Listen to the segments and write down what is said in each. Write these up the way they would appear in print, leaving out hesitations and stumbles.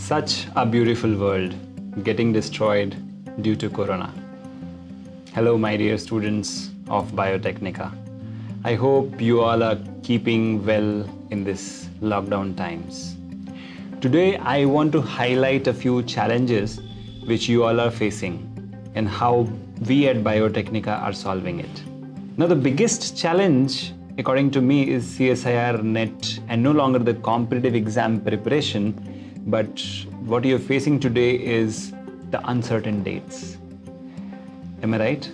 Such a beautiful world getting destroyed due to Corona. Hello, my dear students of Biotechnica. I hope you all are keeping well in this lockdown times. Today, I want to highlight a few challenges which you all are facing and how we at Biotechnica are solving it. Now, the biggest challenge, according to me, is CSIR NET and no longer the competitive exam preparation, but what you're facing today is the uncertain dates. Am I right?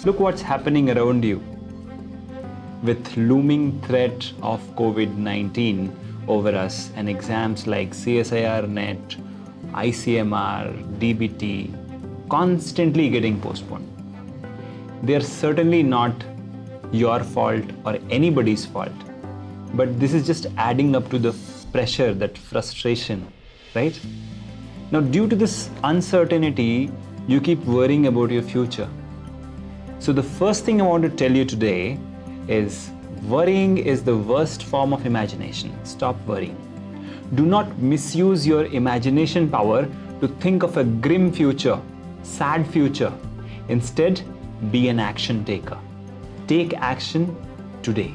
Look what's happening around you. With looming threat of COVID-19 over us and exams like CSIR NET, ICMR, DBT constantly getting postponed. They're certainly not your fault or anybody's fault, but this is just adding up to the pressure, that frustration, right? Now, due to this uncertainty, you keep worrying about your future. So the first thing I want to tell you today is worrying is the worst form of imagination. Stop worrying. Do not misuse your imagination power to think of a grim future, sad future. Instead, be an action taker. Take action today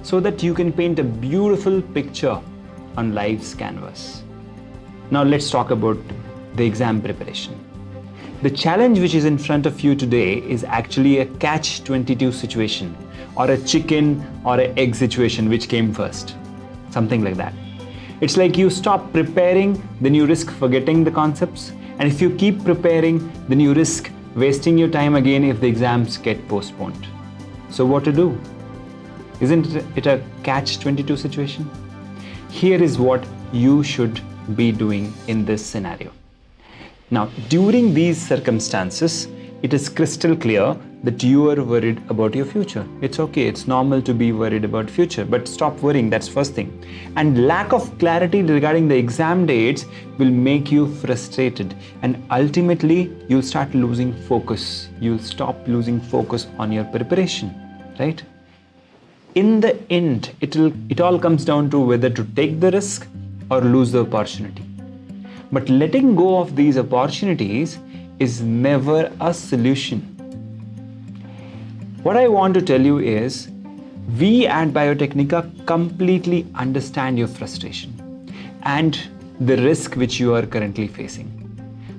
so that you can paint a beautiful picture on life's canvas. Now let's talk about the exam preparation. The challenge which is in front of you today is actually a catch-22 situation, or a chicken or an egg situation, which came first. Something like that. It's like you stop preparing, then you risk forgetting the concepts. And if you keep preparing, then you risk wasting your time again if the exams get postponed. So what to do? Isn't it a catch-22 situation? Here is what you should be doing in this scenario. Now, during these circumstances, it is crystal clear that you are worried about your future. It's okay, it's normal to be worried about future, but stop worrying, that's first thing. And lack of clarity regarding the exam dates will make you frustrated, and ultimately you'll start losing focus. You'll stop losing focus on your preparation, right? In the end, it all comes down to whether to take the risk or lose the opportunity. But letting go of these opportunities is never a solution. What I want to tell you is, we at Biotechnica completely understand your frustration and the risk which you are currently facing.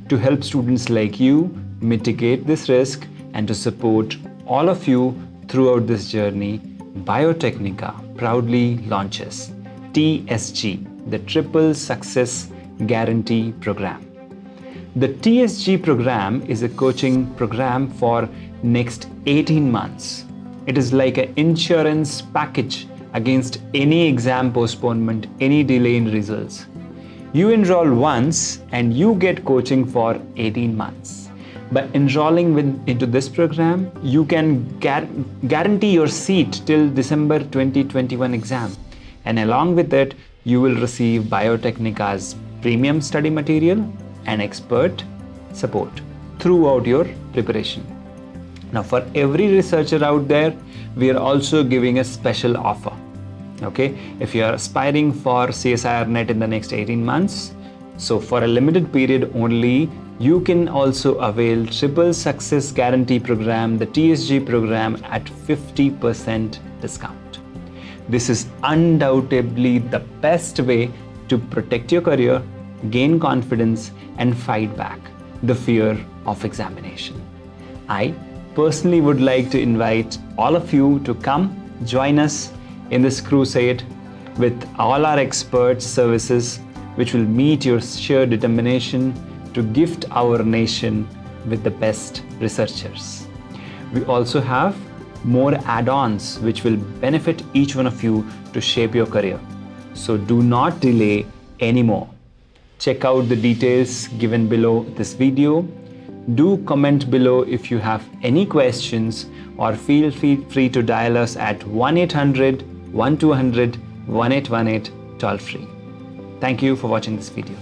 To help students like you mitigate this risk and to support all of you throughout this journey, Biotechnica proudly launches TSG, the Triple Success Guarantee Program. The TSG program is a coaching program for next 18 months. It is like an insurance package against any exam postponement, any delay in results. You enroll once and you get coaching for 18 months. By enrolling into this program, you can guarantee your seat till December 2021 exam. And along with it, you will receive Biotechnica's premium study material and expert support throughout your preparation. Now, for every researcher out there, we are also giving a special offer. Okay, if you are aspiring for CSIR NET in the next 18 months, so for a limited period only, you can also avail Triple Success Guarantee Program, the TSG program, at 50% discount. This is undoubtedly the best way to protect your career, gain confidence, and fight back the fear of examination. I personally would like to invite all of you to come join us in this crusade with all our expert services, which will meet your sheer determination to gift our nation with the best researchers. We also have more add-ons which will benefit each one of you to shape your career. So do not delay anymore. Check out the details given below this video. Do comment below if you have any questions, or feel free to dial us at 1-800-1200-1818 toll free. Thank you for watching this video.